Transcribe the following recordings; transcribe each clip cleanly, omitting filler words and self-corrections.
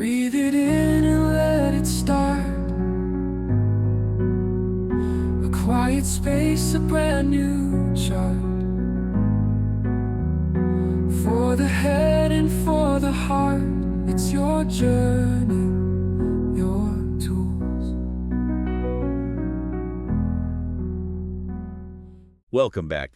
Breathe it in and let it start. A quiet space, a brand new chart. For the head and for the heart, it's your journey, your tools. Welcome back.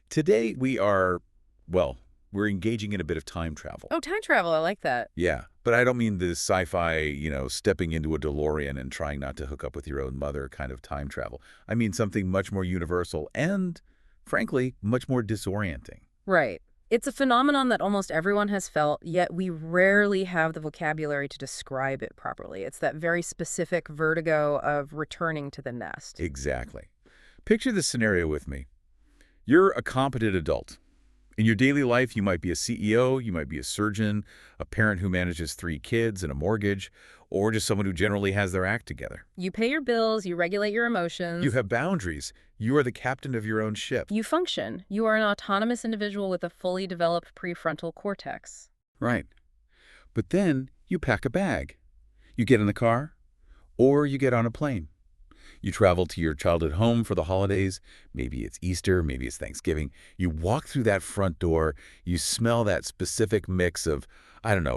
Today we're engaging in a bit of time travel. Oh, time travel. I like that. Yeah, but I don't mean the sci-fi, stepping into a DeLorean and trying not to hook up with your own mother kind of time travel. I mean something much more universal and, frankly, much more disorienting. Right. It's a phenomenon that almost everyone has felt, yet we rarely have the vocabulary to describe it properly. It's that very specific vertigo of returning to the nest. Exactly. Picture this scenario with me. You're a competent adult. In your daily life, you might be a CEO, you might be a surgeon, a parent who manages 3 kids and a mortgage, or just someone who generally has their act together. You pay your bills, you regulate your emotions. You have boundaries. You are the captain of your own ship. You function. You are an autonomous individual with a fully developed prefrontal cortex. Right. But then you pack a bag. You get in the car, or you get on a plane. You travel to your childhood home for the holidays. Maybe it's Easter, maybe it's Thanksgiving. You walk through that front door. You smell that specific mix of,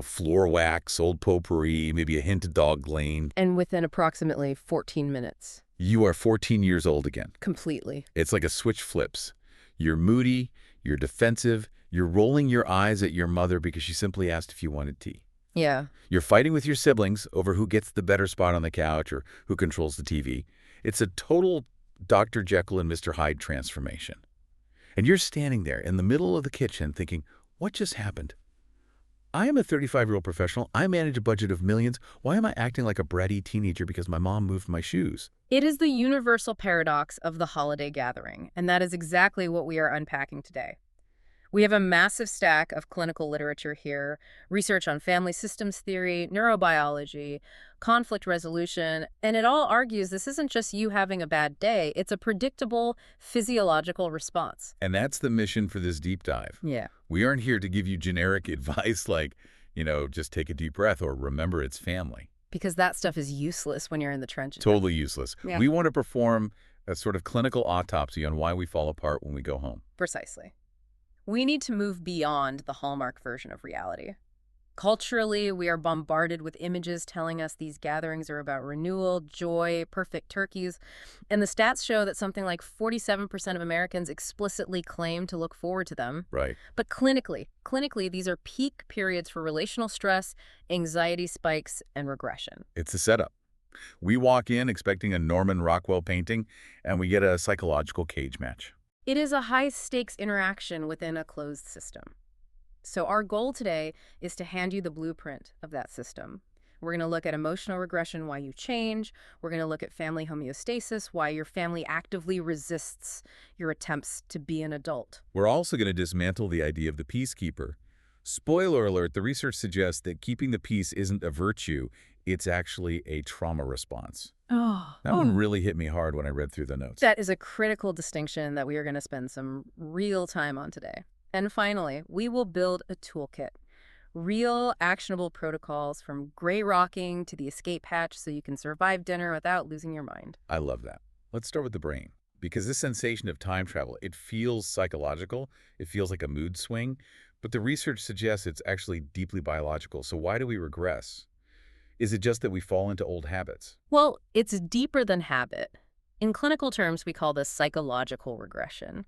floor wax, old potpourri, maybe a hint of dog lane. And within approximately 14 minutes. You are 14 years old again. Completely. It's like a switch flips. You're moody, you're defensive, you're rolling your eyes at your mother because she simply asked if you wanted tea. Yeah. You're fighting with your siblings over who gets the better spot on the couch or who controls the TV. It's a total Dr. Jekyll and Mr. Hyde transformation. And you're standing there in the middle of the kitchen thinking, what just happened? I am a 35-year-old professional. I manage a budget of millions. Why am I acting like a bratty teenager because my mom moved my shoes? It is the universal paradox of the holiday gathering, and that is exactly what we are unpacking today. We have a massive stack of clinical literature here, research on family systems theory, neurobiology, conflict resolution, and it all argues this isn't just you having a bad day, it's a predictable physiological response. And that's the mission for this deep dive. Yeah. We aren't here to give you generic advice like, just take a deep breath or remember it's family. Because that stuff is useless when you're in the trenches. Totally useless. Yeah. We want to perform a sort of clinical autopsy on why we fall apart when we go home. Precisely. We need to move beyond the hallmark version of reality. Culturally, we are bombarded with images telling us these gatherings are about renewal, joy, perfect turkeys, and the stats show that something like 47% of Americans explicitly claim to look forward to them. Right. But clinically, these are peak periods for relational stress, anxiety spikes, and regression. It's a setup. We walk in expecting a Norman Rockwell painting, and we get a psychological cage match. It is a high-stakes interaction within a closed system. So our goal today is to hand you the blueprint of that system. We're going to look at emotional regression, why you change. We're going to look at family homeostasis, why your family actively resists your attempts to be an adult. We're also going to dismantle the idea of the peacekeeper. Spoiler alert, the research suggests that keeping the peace isn't a virtue, it's actually a trauma response. That one really hit me hard when I read through the notes. That is a critical distinction that we are going to spend some real time on today. And finally, we will build a toolkit. Real, actionable protocols from gray rocking to the escape hatch so you can survive dinner without losing your mind. I love that. Let's start with the brain. Because this sensation of time travel, it feels psychological. It feels like a mood swing. But the research suggests it's actually deeply biological. So why do we regress? Is it just that we fall into old habits? Well, it's deeper than habit. In clinical terms, we call this psychological regression.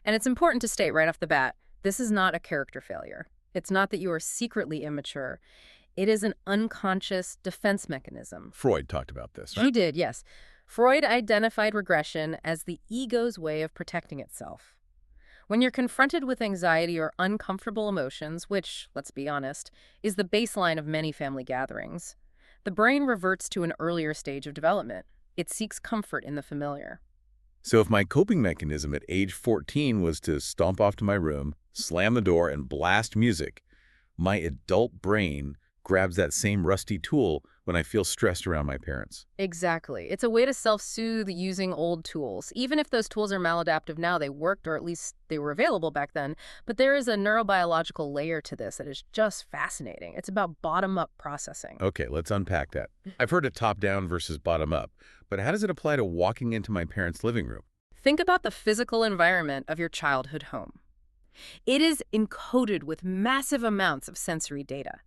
And it's important to state right off the bat, this is not a character failure. It's not that you are secretly immature. It is an unconscious defense mechanism. Freud talked about this, right? He did, yes. Freud identified regression as the ego's way of protecting itself. When you're confronted with anxiety or uncomfortable emotions, which, let's be honest, is the baseline of many family gatherings, the brain reverts to an earlier stage of development. It seeks comfort in the familiar. So if my coping mechanism at age 14 was to stomp off to my room, slam the door, and blast music, my adult brain grabs that same rusty tool when I feel stressed around my parents. Exactly. It's a way to self-soothe using old tools. Even if those tools are maladaptive now, they worked, or at least they were available back then. But there is a neurobiological layer to this that is just fascinating. It's about bottom-up processing. Okay, let's unpack that. I've heard of top-down versus bottom-up, but how does it apply to walking into my parents' living room? Think about the physical environment of your childhood home. It is encoded with massive amounts of sensory data.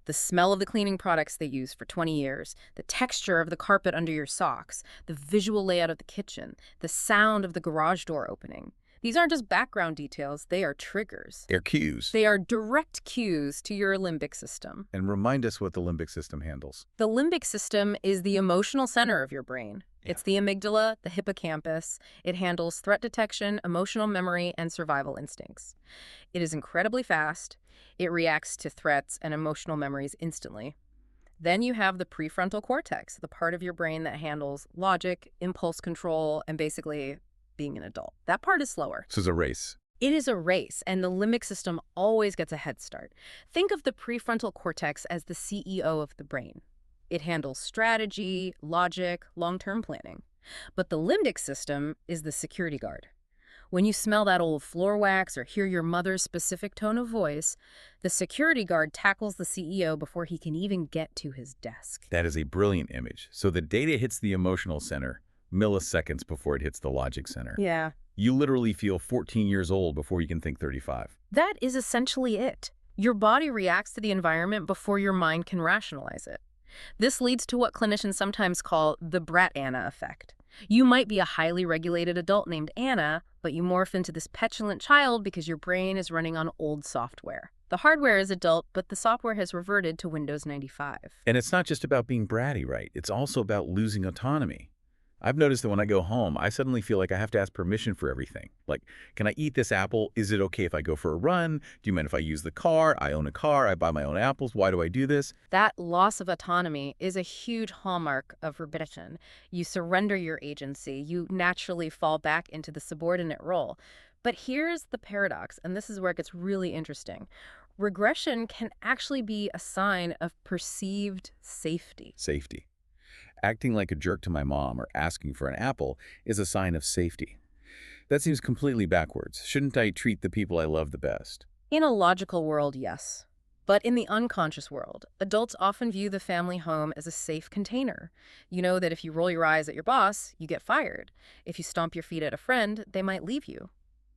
The smell of the cleaning products they used for 20 years, the texture of the carpet under your socks, the visual layout of the kitchen, the sound of the garage door opening. These aren't just background details, they are triggers. They're cues. They are direct cues to your limbic system. And remind us what the limbic system handles. The limbic system is the emotional center of your brain. It's the amygdala, the hippocampus. It handles threat detection, emotional memory, and survival instincts. It is incredibly fast. It reacts to threats and emotional memories instantly. Then you have the prefrontal cortex, the part of your brain that handles logic, impulse control, and basically being an adult. That part is slower. This is a race. It is a race, and the limbic system always gets a head start. Think of the prefrontal cortex as the CEO of the brain. It handles strategy, logic, long-term planning. But the limbic system is the security guard. When you smell that old floor wax or hear your mother's specific tone of voice, the security guard tackles the CEO before he can even get to his desk. That is a brilliant image. So the data hits the emotional center milliseconds before it hits the logic center. Yeah. You literally feel 14 years old before you can think 35. That is essentially it. Your body reacts to the environment before your mind can rationalize it. This leads to what clinicians sometimes call the Brat Anna effect. You might be a highly regulated adult named Anna, but you morph into this petulant child because your brain is running on old software. The hardware is adult, but the software has reverted to Windows 95. And it's not just about being bratty, right? It's also about losing autonomy. I've noticed that when I go home, I suddenly feel like I have to ask permission for everything. Like, can I eat this apple? Is it okay if I go for a run? Do you mind if I use the car? I own a car. I buy my own apples. Why do I do this? That loss of autonomy is a huge hallmark of regression. You surrender your agency. You naturally fall back into the subordinate role. But here's the paradox, and this is where it gets really interesting. Regression can actually be a sign of perceived safety. Safety. Acting like a jerk to my mom or asking for an apple is a sign of safety. That seems completely backwards. Shouldn't I treat the people I love the best? In a logical world, yes. But in the unconscious world, adults often view the family home as a safe container. You know that if you roll your eyes at your boss, you get fired. If you stomp your feet at a friend, they might leave you.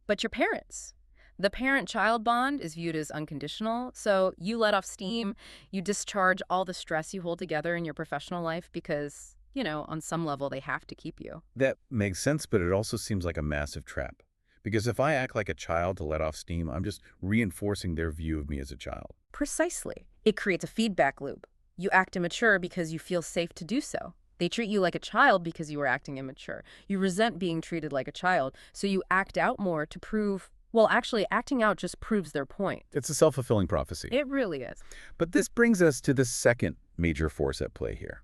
But your parents, the parent-child bond is viewed as unconditional, so you let off steam, you discharge all the stress you hold together in your professional life because, on some level they have to keep you. That makes sense, but it also seems like a massive trap. Because if I act like a child to let off steam, I'm just reinforcing their view of me as a child. Precisely. It creates a feedback loop. You act immature because you feel safe to do so. They treat you like a child because you are acting immature. You resent being treated like a child, so you act out more to prove. Well, actually, acting out just proves their point. It's a self-fulfilling prophecy. It really is. But this brings us to the second major force at play here.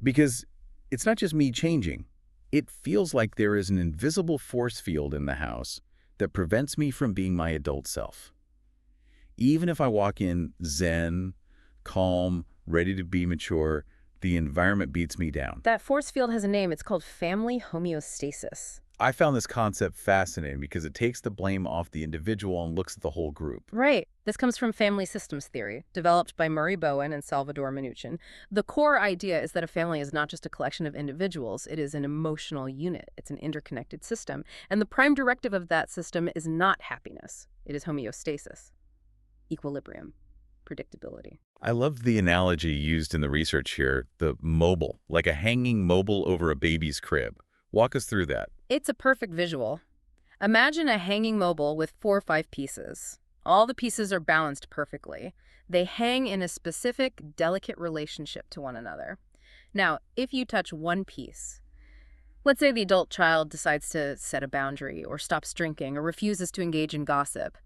Because it's not just me changing. It feels like there is an invisible force field in the house that prevents me from being my adult self. Even if I walk in zen, calm, ready to be mature, the environment beats me down. That force field has a name. It's called family homeostasis. I found this concept fascinating because it takes the blame off the individual and looks at the whole group. Right. This comes from family systems theory, developed by Murray Bowen and Salvador Minuchin. The core idea is that a family is not just a collection of individuals. It is an emotional unit. It's an interconnected system. And the prime directive of that system is not happiness. It is homeostasis, equilibrium, predictability. I love the analogy used in the research here, the mobile, like a hanging mobile over a baby's crib. Walk us through that. It's a perfect visual. Imagine a hanging mobile with 4 or 5 pieces. All the pieces are balanced perfectly. They hang in a specific, delicate relationship to one another. Now, if you touch one piece, let's say the adult child decides to set a boundary or stops drinking or refuses to engage in gossip,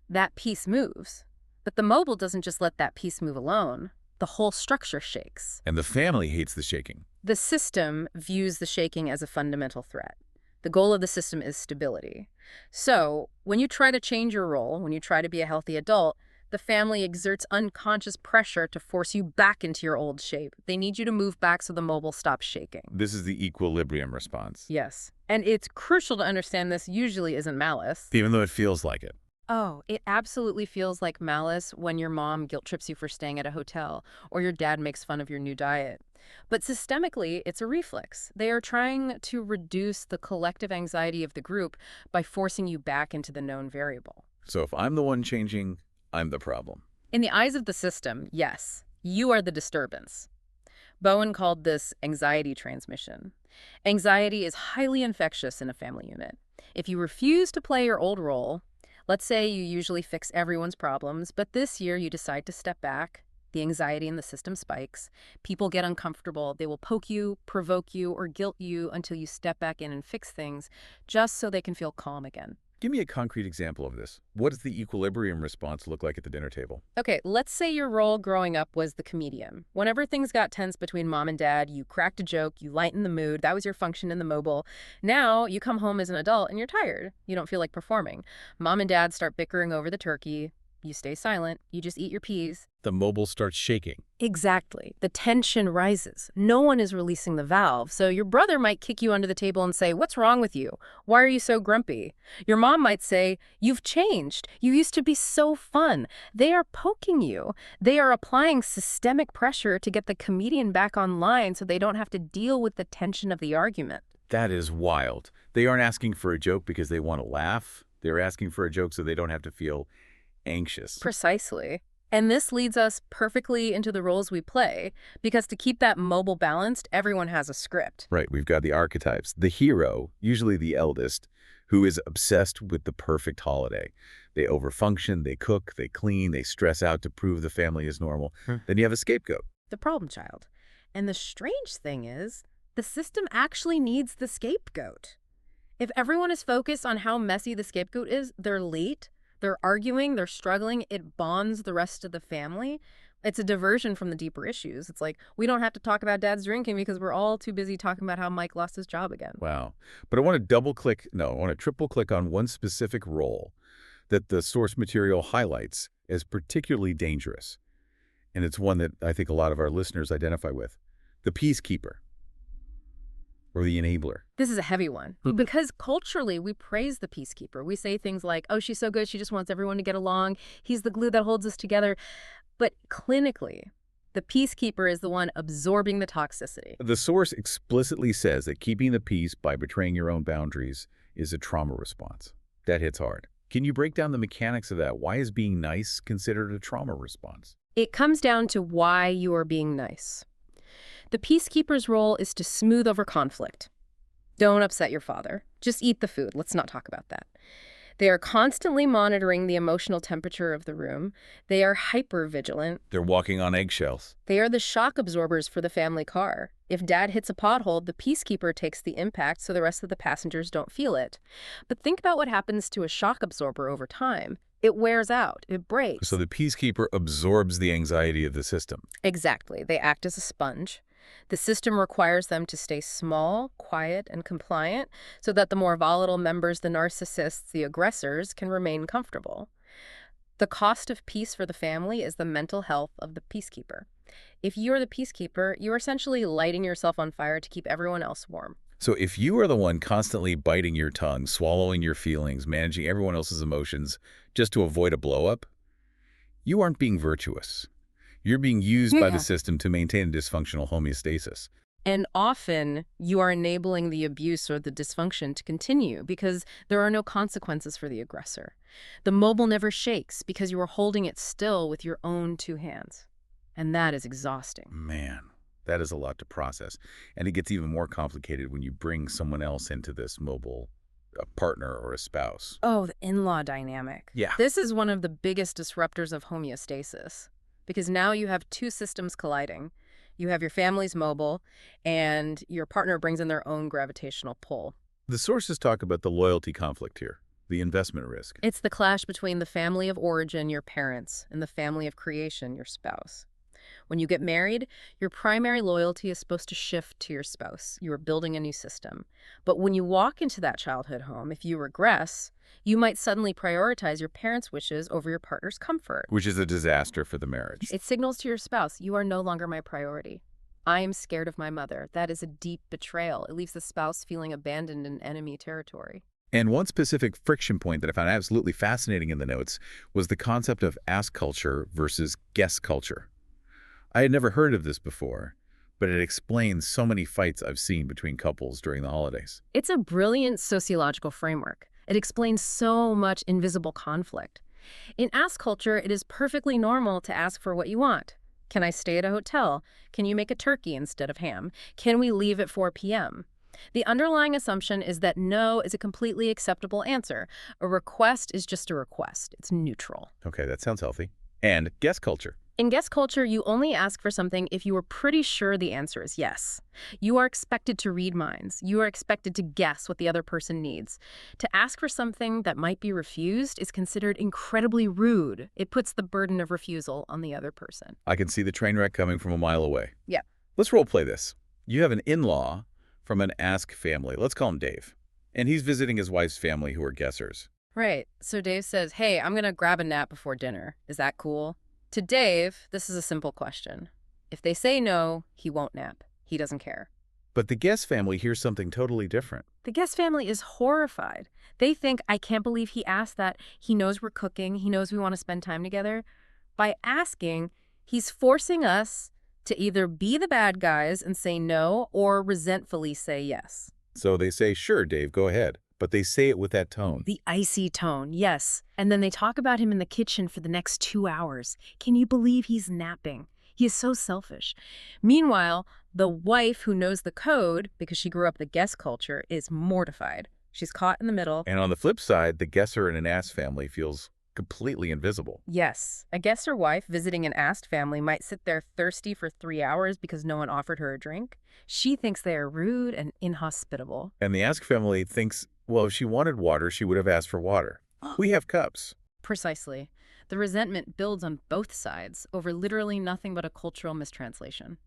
that piece moves. But the mobile doesn't just let that piece move alone. The whole structure shakes. And the family hates the shaking. The system views the shaking as a fundamental threat. The goal of the system is stability. So, when you try to change your role, when you try to be a healthy adult, The family exerts unconscious pressure to force you back into your old shape. They need you to move back so the mobile stops shaking. This is the equilibrium response. Yes. And it's crucial to understand this usually isn't malice. Even though it feels like it. Oh, it absolutely feels like malice when your mom guilt trips you for staying at a hotel or your dad makes fun of your new diet. But systemically, it's a reflex. They are trying to reduce the collective anxiety of the group by forcing you back into the known variable. So if I'm the one changing, I'm the problem. In the eyes of the system, yes, you are the disturbance. Bowen called this anxiety transmission. Anxiety is highly infectious in a family unit. If you refuse to play your old role, let's say you usually fix everyone's problems, but this year you decide to step back. The anxiety in the system spikes. People get uncomfortable. They will poke you, provoke you, or guilt you until you step back in and fix things, just so they can feel calm again. Give me a concrete example of this. What does the equilibrium response look like at the dinner table? Okay, let's say your role growing up was the comedian. Whenever things got tense between mom and dad, you cracked a joke, you lightened the mood. That was your function in the mobile. Now you come home as an adult and you're tired. You don't feel like performing. Mom and dad start bickering over the turkey. You stay silent. You just eat your peas. The mobile starts shaking. Exactly. The tension rises. No one is releasing the valve, so your brother might kick you under the table and say, "What's wrong with you? Why are you so grumpy?" Your mom might say, "You've changed. You used to be so fun." They are poking you. They are applying systemic pressure to get the comedian back online so they don't have to deal with the tension of the argument. That is wild. They aren't asking for a joke because they want to laugh. They're asking for a joke so they don't have to feel anxious. Precisely. And this leads us perfectly into the roles we play, because to keep that mobile balanced, everyone has a script. Right, we've got the archetypes. The hero, usually the eldest, who is obsessed with the perfect holiday. They overfunction, they cook, they clean, they stress out to prove the family is normal. Then you have a scapegoat. The problem child. And the strange thing is, the system actually needs the scapegoat. If everyone is focused on how messy the scapegoat is, they're late, they're arguing, they're struggling, it bonds the rest of the family. It's a diversion from the deeper issues. It's like, we don't have to talk about dad's drinking because we're all too busy talking about how Mike lost his job again. Wow. But I want to triple click on one specific role that the source material highlights as particularly dangerous. And it's one that I think a lot of our listeners identify with. The peacekeeper. Or the enabler. This is a heavy one. Because culturally, we praise the peacekeeper. We say things like, "Oh, she's so good, she just wants everyone to get along. He's the glue that holds us together." But clinically, the peacekeeper is the one absorbing the toxicity. The source explicitly says that keeping the peace by betraying your own boundaries is a trauma response. That hits hard. Can you break down the mechanics of that? Why is being nice considered a trauma response? It comes down to why you are being nice. The peacekeeper's role is to smooth over conflict. Don't upset your father. Just eat the food. Let's not talk about that. They are constantly monitoring the emotional temperature of the room. They are hyper-vigilant. They're walking on eggshells. They are the shock absorbers for the family car. If dad hits a pothole, the peacekeeper takes the impact so the rest of the passengers don't feel it. But think about what happens to a shock absorber over time. It wears out. It breaks. So the peacekeeper absorbs the anxiety of the system. Exactly. They act as a sponge. The system requires them to stay small, quiet, and compliant so that the more volatile members, the narcissists, the aggressors, can remain comfortable. The cost of peace for the family is the mental health of the peacekeeper. If you're the peacekeeper, you're essentially lighting yourself on fire to keep everyone else warm. So if you are the one constantly biting your tongue, swallowing your feelings, managing everyone else's emotions just to avoid a blow-up, you aren't being virtuous. You're being used by the system to maintain a dysfunctional homeostasis. And often, you are enabling the abuse or the dysfunction to continue because there are no consequences for the aggressor. The mobile never shakes because you are holding it still with your own two hands. And that is exhausting. Man, that is a lot to process. And it gets even more complicated when you bring someone else into this mobile, a partner or a spouse. Oh, the in-law dynamic. Yeah. This is one of the biggest disruptors of homeostasis. Because now you have two systems colliding. You have your family's mobile, and your partner brings in their own gravitational pull. The sources talk about the loyalty conflict here, the investment risk. It's the clash between the family of origin, your parents, and the family of creation, your spouse. When you get married, your primary loyalty is supposed to shift to your spouse. You are building a new system. But when you walk into that childhood home, if you regress, you might suddenly prioritize your parents' wishes over your partner's comfort. Which is a disaster for the marriage. It signals to your spouse, you are no longer my priority. I am scared of my mother. That is a deep betrayal. It leaves the spouse feeling abandoned in enemy territory. And one specific friction point that I found absolutely fascinating in the notes was the concept of ask culture versus guess culture. I had never heard of this before, but it explains so many fights I've seen between couples during the holidays. It's a brilliant sociological framework. It explains so much invisible conflict. In ask culture, it is perfectly normal to ask for what you want. Can I stay at a hotel? Can you make a turkey instead of ham? Can we leave at 4 p.m.? The underlying assumption is that no is a completely acceptable answer. A request is just a request. It's neutral. Okay, that sounds healthy. And guess culture. In guess culture, you only ask for something if you are pretty sure the answer is yes. You are expected to read minds. You are expected to guess what the other person needs. To ask for something that might be refused is considered incredibly rude. It puts the burden of refusal on the other person. I can see the train wreck coming from a mile away. Yeah. Let's role play this. You have an in-law from an ask family. Let's call him Dave. And he's visiting his wife's family who are guessers. Right. So Dave says, hey, I'm going to grab a nap before dinner. Is that cool? To Dave, this is a simple question. If they say no, he won't nap. He doesn't care. But the guest family hears something totally different. The guest family is horrified. They think, I can't believe he asked that. He knows we're cooking. He knows we want to spend time together. By asking, he's forcing us to either be the bad guys and say no or resentfully say yes. So they say, sure, Dave, go ahead. But they say it with that tone. The icy tone, yes. And then they talk about him in the kitchen for the next 2 hours. Can you believe he's napping? He is so selfish. Meanwhile, the wife who knows the code, because she grew up the guest culture, is mortified. She's caught in the middle. And on the flip side, the guesser in an ask family feels completely invisible. Yes. A guesser wife visiting an asked family might sit there thirsty for 3 hours because no one offered her a drink. She thinks they are rude and inhospitable. And the ask family thinks, well, if she wanted water, she would have asked for water. We have cups. Precisely. The resentment builds on both sides over literally nothing but a cultural mistranslation.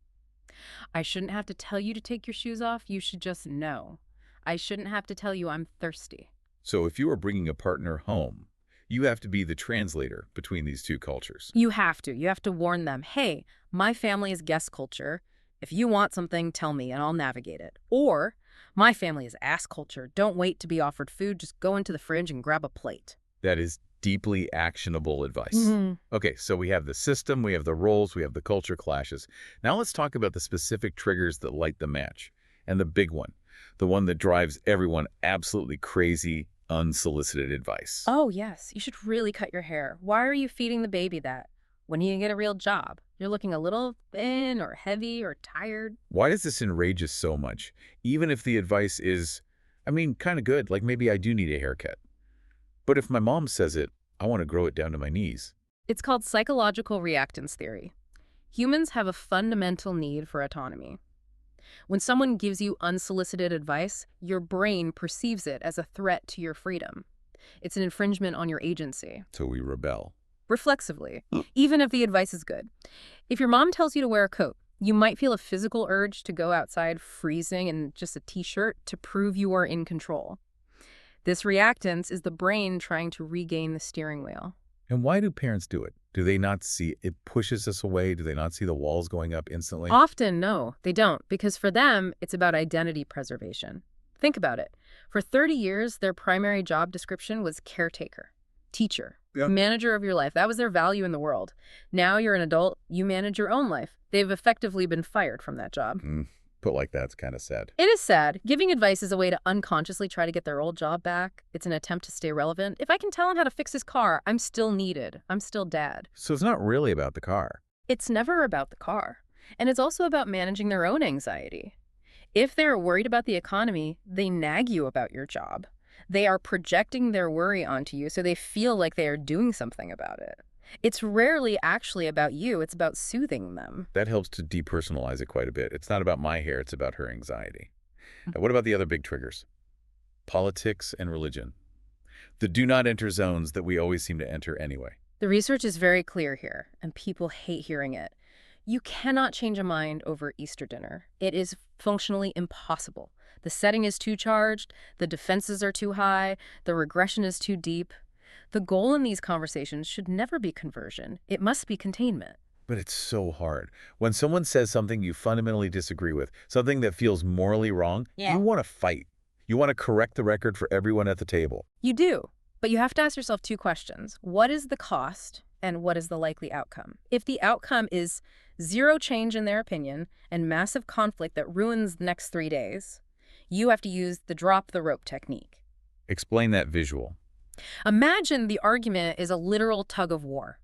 I shouldn't have to tell you to take your shoes off. You should just know. I shouldn't have to tell you I'm thirsty. So if you are bringing a partner home, you have to be the translator between these two cultures. You have to. You have to warn them, hey, my family is guest culture. If you want something, tell me and I'll navigate it. Or, my family is ass culture. Don't wait to be offered food. Just go into the fridge and grab a plate. That is deeply actionable advice. Mm-hmm. Okay, so we have the system, we have the roles, we have the culture clashes. Now let's talk about the specific triggers that light the match. And the big one, the one that drives everyone absolutely crazy, unsolicited advice. Oh, yes. You should really cut your hair. Why are you feeding the baby that? When you get a real job, you're looking a little thin or heavy or tired. Why does this enrage us so much? Even if the advice is, kind of good, like maybe I do need a haircut. But if my mom says it, I want to grow it down to my knees. It's called psychological reactance theory. Humans have a fundamental need for autonomy. When someone gives you unsolicited advice, your brain perceives it as a threat to your freedom. It's an infringement on your agency. So we rebel. Reflexively, even if the advice is good. If your mom tells you to wear a coat, you might feel a physical urge to go outside freezing in just a t-shirt to prove you are in control. This reactance is the brain trying to regain the steering wheel. And why do parents do it? Do they not see it pushes us away? Do they not see the walls going up instantly? Often, no, they don't, because for them, it's about identity preservation. Think about it. For 30 years, their primary job description was caretaker, teacher, manager of your life. That was their value in the world. Now you're an adult, you manage your own life. They've effectively been fired from that job. Put like that's kind of sad. It is sad. Giving advice is a way to unconsciously try to get their old job back. It's an attempt to stay relevant. If I can tell him how to fix his car, I'm still needed. I'm still dad. So it's not really about the car. It's never about the car. And it's also about managing their own anxiety. If they're worried about the economy, they nag you about your job. They are projecting their worry onto you so they feel like they are doing something about it. It's rarely actually about you. It's about soothing them. That helps to depersonalize it quite a bit. It's not about my hair. It's about her anxiety. Now, what about the other big triggers? Politics and religion. The do not enter zones that we always seem to enter anyway. The research is very clear here, and people hate hearing it. You cannot change a mind over Easter dinner. It is functionally impossible. The setting is too charged, the defenses are too high, the regression is too deep. The goal in these conversations should never be conversion. It must be containment. But it's so hard. When someone says something you fundamentally disagree with, something that feels morally wrong, you want to fight. You want to correct the record for everyone at the table. You do, but you have to ask yourself two questions. What is the cost and what is the likely outcome? If the outcome is zero change in their opinion and massive conflict that ruins the next 3 days, you have to use the drop the rope technique. Explain that visual. Imagine the argument is a literal tug of war.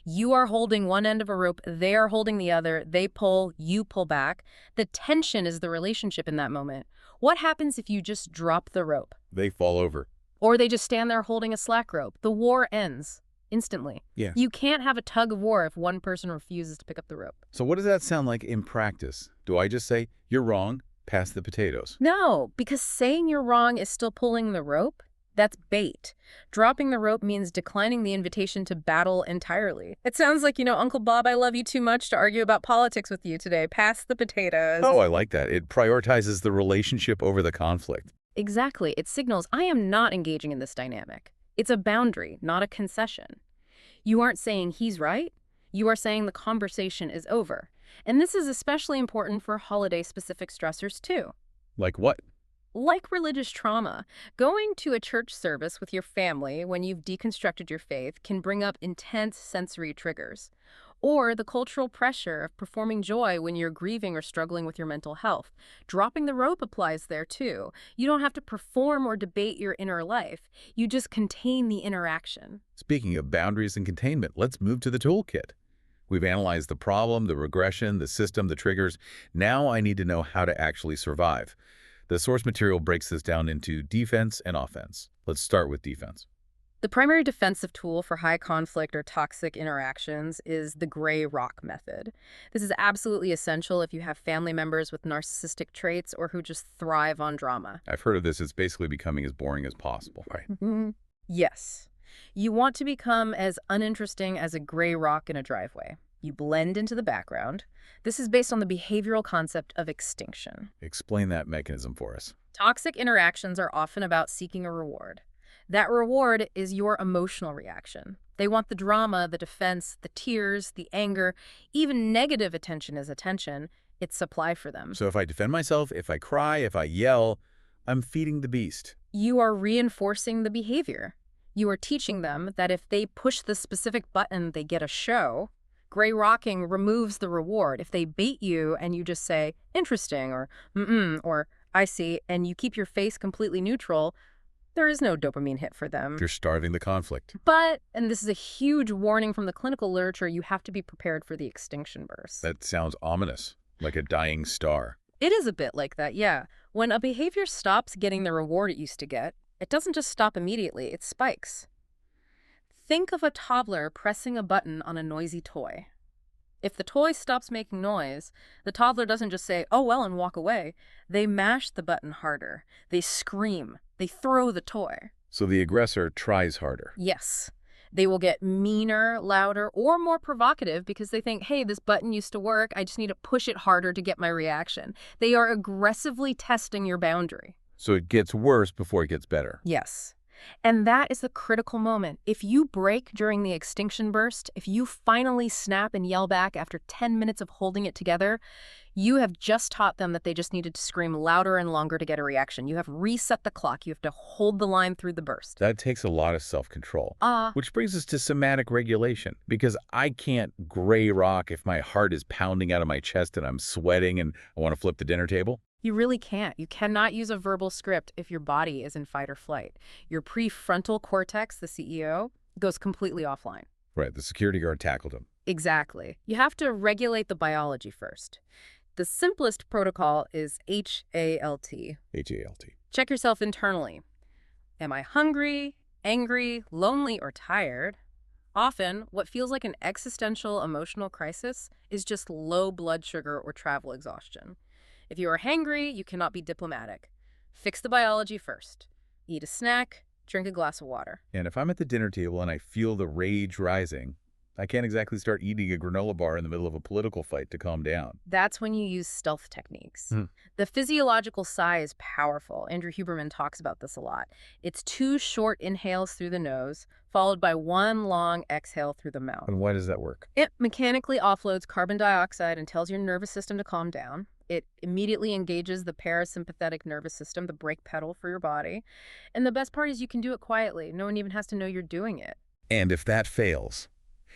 You are holding one end of a rope, they are holding the other, they pull, you pull back. The tension is the relationship in that moment. What happens if you just drop the rope? They fall over. Or they just stand there holding a slack rope. The war ends instantly. Yeah. You can't have a tug of war if one person refuses to pick up the rope. So what does that sound like in practice? Do I just say, you're wrong, pass the potatoes? No, because saying you're wrong is still pulling the rope. That's bait. Dropping the rope means declining the invitation to battle entirely. It sounds like, Uncle Bob, I love you too much to argue about politics with you today. Pass the potatoes. Oh, I like that. It prioritizes the relationship over the conflict. Exactly. It signals, I am not engaging in this dynamic. It's a boundary, not a concession. You aren't saying he's right. You are saying the conversation is over. And this is especially important for holiday-specific stressors, too. Like what? Like religious trauma, going to a church service with your family when you've deconstructed your faith can bring up intense sensory triggers. Or the cultural pressure of performing joy when you're grieving or struggling with your mental health. Dropping the rope applies there too. You don't have to perform or debate your inner life. You just contain the interaction. Speaking of boundaries and containment, let's move to the toolkit. We've analyzed the problem, the regression, the system, the triggers. Now I need to know how to actually survive. The source material breaks this down into defense and offense. Let's start with defense. The primary defensive tool for high conflict or toxic interactions is the gray rock method. This is absolutely essential if you have family members with narcissistic traits or who just thrive on drama. I've heard of this. It's basically becoming as boring as possible, right? Yes. You want to become as uninteresting as a gray rock in a driveway. You blend into the background. This is based on the behavioral concept of extinction. Explain that mechanism for us. Toxic interactions are often about seeking a reward. That reward is your emotional reaction. They want the drama, the defense, the tears, the anger, even negative attention is attention. It's supply for them. So if I defend myself, if I cry, if I yell, I'm feeding the beast. You are reinforcing the behavior. You are teaching them that if they push the specific button, they get a show. Gray rocking removes the reward. If they bait you and you just say, interesting, or or I see, and you keep your face completely neutral, there is no dopamine hit for them. You're starving the conflict. But, and this is a huge warning from the clinical literature, you have to be prepared for the extinction burst. That sounds ominous, like a dying star. It is a bit like that, yeah. When a behavior stops getting the reward it used to get, it doesn't just stop immediately, it spikes. Think of a toddler pressing a button on a noisy toy. If the toy stops making noise, the toddler doesn't just say, oh well, and walk away. They mash the button harder. They scream. They throw the toy. So the aggressor tries harder. Yes. They will get meaner, louder, or more provocative because they think, hey, this button used to work. I just need to push it harder to get my reaction. They are aggressively testing your boundary. So it gets worse before it gets better. Yes. And that is the critical moment. If you break during the extinction burst, if you finally snap and yell back after 10 minutes of holding it together, you have just taught them that they just needed to scream louder and longer to get a reaction. You have reset the clock. You have to hold the line through the burst. That takes a lot of self-control. Which brings us to somatic regulation, because I can't gray rock if my heart is pounding out of my chest and I'm sweating and I want to flip the dinner table. You really can't. You cannot use a verbal script if your body is in fight or flight. Your prefrontal cortex, the CEO, goes completely offline. Right, the security guard tackled him. Exactly. You have to regulate the biology first. The simplest protocol is HALT. HALT. Check yourself internally. Am I hungry, angry, lonely, or tired? Often, what feels like an existential emotional crisis is just low blood sugar or travel exhaustion. If you are hangry, you cannot be diplomatic. Fix the biology first. Eat a snack, drink a glass of water. And if I'm at the dinner table and I feel the rage rising, I can't exactly start eating a granola bar in the middle of a political fight to calm down. That's when you use stealth techniques. Hmm. The physiological sigh is powerful. Andrew Huberman talks about this a lot. It's 2 short inhales through the nose, followed by 1 long exhale through the mouth. And why does that work? It mechanically offloads carbon dioxide and tells your nervous system to calm down. It immediately engages the parasympathetic nervous system, the brake pedal for your body. And the best part is you can do it quietly. No one even has to know you're doing it. And if that fails,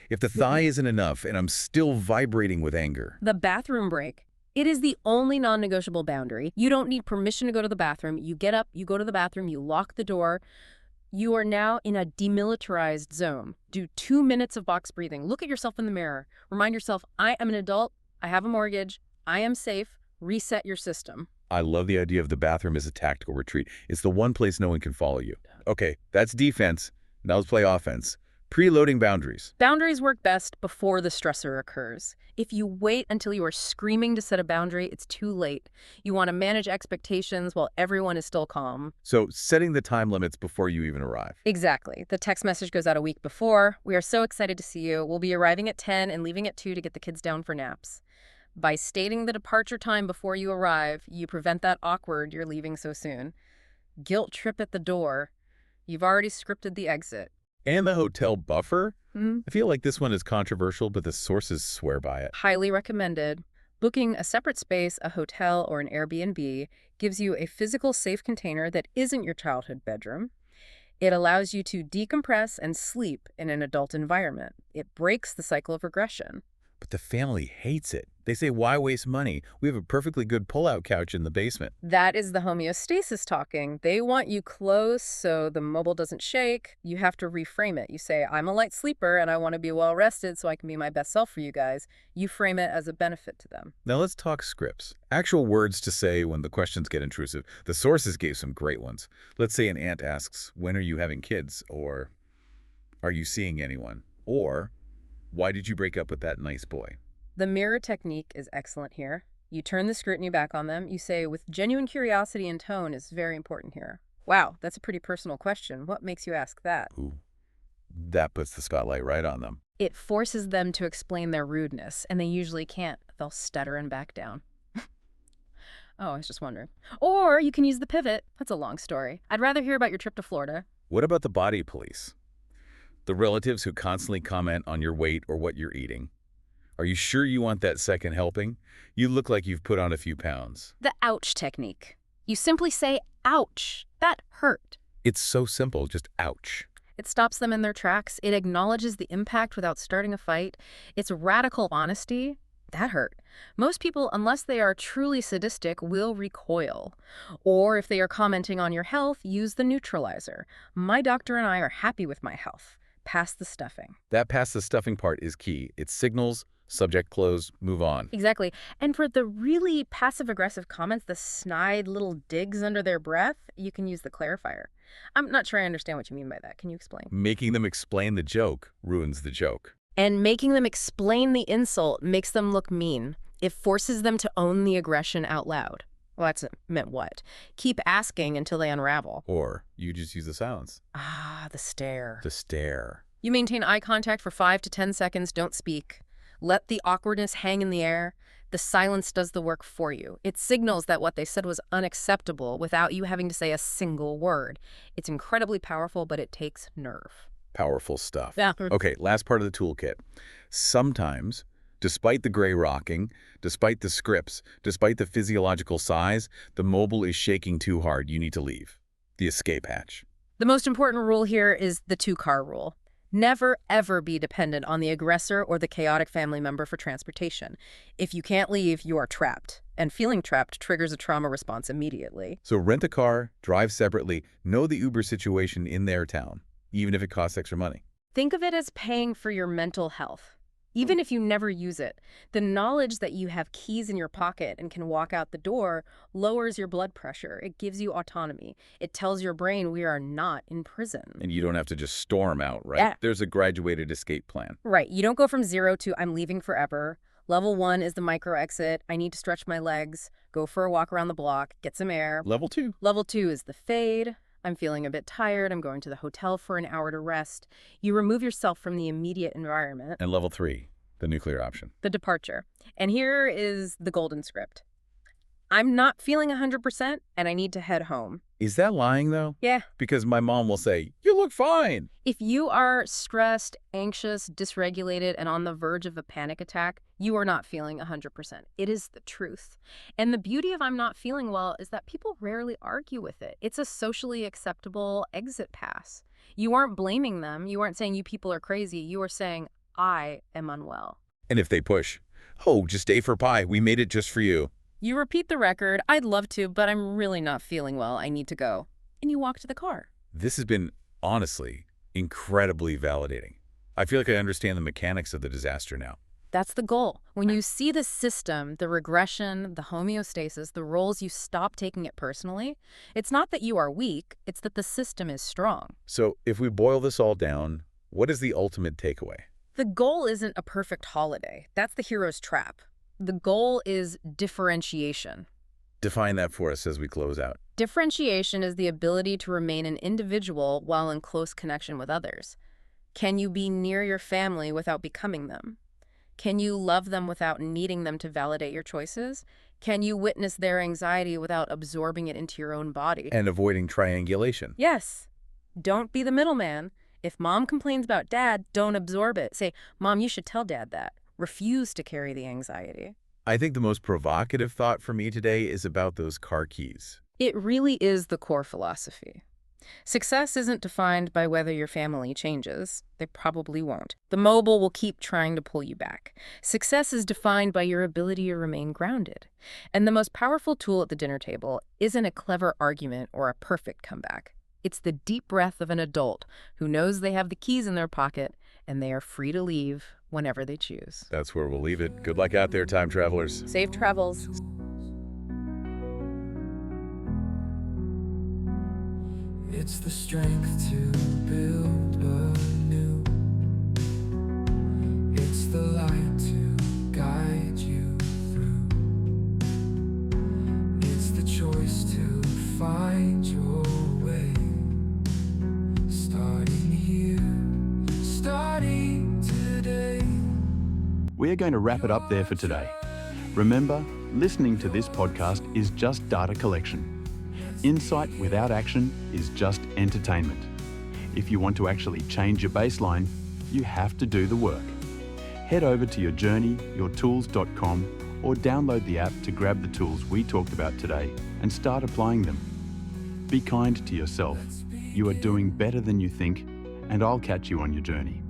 if the thigh isn't enough and I'm still vibrating with anger, The bathroom break. It is the only non-negotiable boundary. You don't need permission to go to the bathroom. You get up, you go to the bathroom, you lock the door. You are now in a demilitarized zone. Do 2 minutes of box breathing. Look at yourself in the mirror. Remind yourself, I am an adult. I have a mortgage. I am safe. Reset your system. I love the idea of the bathroom as a tactical retreat. It's the one place no one can follow you. Okay, that's defense. Now let's play offense. Preloading boundaries. Boundaries work best before the stressor occurs. If you wait until you are screaming to set a boundary, it's too late. You want to manage expectations while everyone is still calm. So setting the time limits before you even arrive. Exactly. The text message goes out a week before. We are so excited to see you. We'll be arriving at 10 and leaving at 2 to get the kids down for naps. By stating the departure time before you arrive, you prevent that awkward "you're leaving so soon" guilt trip at the door. You've already scripted the exit. And the hotel buffer? I feel like this one is controversial, but the sources swear by it. Highly recommended. Booking a separate space, a hotel, or an Airbnb gives you a physical safe container that isn't your childhood bedroom. It allows you to decompress and sleep in an adult environment. It breaks the cycle of regression. But the family hates it. They say, why waste money? We have a perfectly good pull-out couch in the basement. That is the homeostasis talking. They want you close so the mobile doesn't shake. You have to reframe it. You say, I'm a light sleeper and I want to be well rested so I can be my best self for you guys. You frame it as a benefit to them. Now let's talk scripts. Actual words to say when the questions get intrusive. The sources gave some great ones. Let's say an aunt asks, when are you having kids? Or, are you seeing anyone? Or, why did you break up with that nice boy? The mirror technique is excellent here. You turn the scrutiny back on them. You say, with genuine curiosity and tone is very important here. Wow, that's a pretty personal question. What makes you ask that? Ooh, that puts the spotlight right on them. It forces them to explain their rudeness, and they usually can't. They'll stutter and back down. Oh, I was just wondering. Or you can use the pivot. That's a long story. I'd rather hear about your trip to Florida. What about the body police? The relatives who constantly comment on your weight or what you're eating. Are you sure you want that second helping? You look like you've put on a few pounds. The ouch technique. You simply say, ouch, that hurt. It's so simple, just ouch. It stops them in their tracks. It acknowledges the impact without starting a fight. It's radical honesty. That hurt. Most people, unless they are truly sadistic, will recoil. Or if they are commenting on your health, use the neutralizer. My doctor and I are happy with my health. Pass the stuffing. That pass the stuffing part is key. It signals, subject closed, move on. Exactly. And for the really passive-aggressive comments, the snide little digs under their breath, you can use the clarifier. I'm not sure I understand what you mean by that. Can you explain? Making them explain the joke ruins the joke. And making them explain the insult makes them look mean. It forces them to own the aggression out loud. Well, that's meant what? Keep asking until they unravel. Or you just use the silence. Ah, the stare. The stare. You maintain eye contact for 5 to 10 seconds. Don't speak. Let the awkwardness hang in the air. The silence does the work for you. It signals that what they said was unacceptable without you having to say a single word. It's incredibly powerful, but it takes nerve. Powerful stuff. Yeah. Okay, last part of the toolkit. Sometimes, despite the gray rocking, despite the scripts, despite the physiological size, the mobile is shaking too hard. You need to leave. The escape hatch. The most important rule here is the 2-car rule. Never, ever be dependent on the aggressor or the chaotic family member for transportation. If you can't leave, you are trapped. And feeling trapped triggers a trauma response immediately. So rent a car, drive separately, know the Uber situation in their town, even if it costs extra money. Think of it as paying for your mental health. Even if you never use it, the knowledge that you have keys in your pocket and can walk out the door lowers your blood pressure. It gives you autonomy. It tells your brain we are not in prison. And you don't have to just storm out, right? Yeah. There's a graduated escape plan. Right. You don't go from 0 to I'm leaving forever. Level 1 is the micro exit. I need to stretch my legs, go for a walk around the block, get some air. Level 2. Level 2 is the fade. I'm feeling a bit tired. I'm going to the hotel for an hour to rest. You remove yourself from the immediate environment. And level 3, the nuclear option. The departure. And here is the golden script. I'm not feeling 100% and I need to head home. Is that lying, though? Yeah. Because my mom will say, you look fine. If you are stressed, anxious, dysregulated, and on the verge of a panic attack, you are not feeling 100%. It is the truth. And the beauty of I'm not feeling well is that people rarely argue with it. It's a socially acceptable exit pass. You aren't blaming them. You aren't saying you people are crazy. You are saying, I am unwell. And if they push, oh, just stay for pie. We made it just for you. You repeat the record, I'd love to, but I'm really not feeling well. I need to go. And you walk to the car. This has been, honestly, incredibly validating. I feel like I understand the mechanics of the disaster now. That's the goal. When you see the system, the regression, the homeostasis, the roles, you stop taking it personally. It's not that you are weak, it's that the system is strong. So if we boil this all down, what is the ultimate takeaway? The goal isn't a perfect holiday. That's the hero's trap. The goal is differentiation. Define that for us as we close out. Differentiation is the ability to remain an individual while in close connection with others. Can you be near your family without becoming them? Can you love them without needing them to validate your choices? Can you witness their anxiety without absorbing it into your own body? And avoiding triangulation. Yes. Don't be the middleman. If mom complains about dad, don't absorb it. Say, Mom, you should tell dad that. Refuse to carry the anxiety. I think the most provocative thought for me today is about those car keys. It really is the core philosophy. Success isn't defined by whether your family changes. They probably won't. The mobile will keep trying to pull you back. Success is defined by your ability to remain grounded. And the most powerful tool at the dinner table isn't a clever argument or a perfect comeback. It's the deep breath of an adult who knows they have the keys in their pocket and they are free to leave whenever they choose. That's where we'll leave it. Good luck out there, time travelers. Safe travels. It's the strength to build anew. It's the light to guide you through. It's the choice to find your way. Starting here, starting today. We're going to wrap it up there for today. Remember, listening to this podcast is just data collection. Insight without action is just entertainment. If you want to actually change your baseline, you have to do the work. Head over to yourjourney.yourtools.com or download the app to grab the tools we talked about today and start applying them. Be kind to yourself. You are doing better than you think, and I'll catch you on your journey.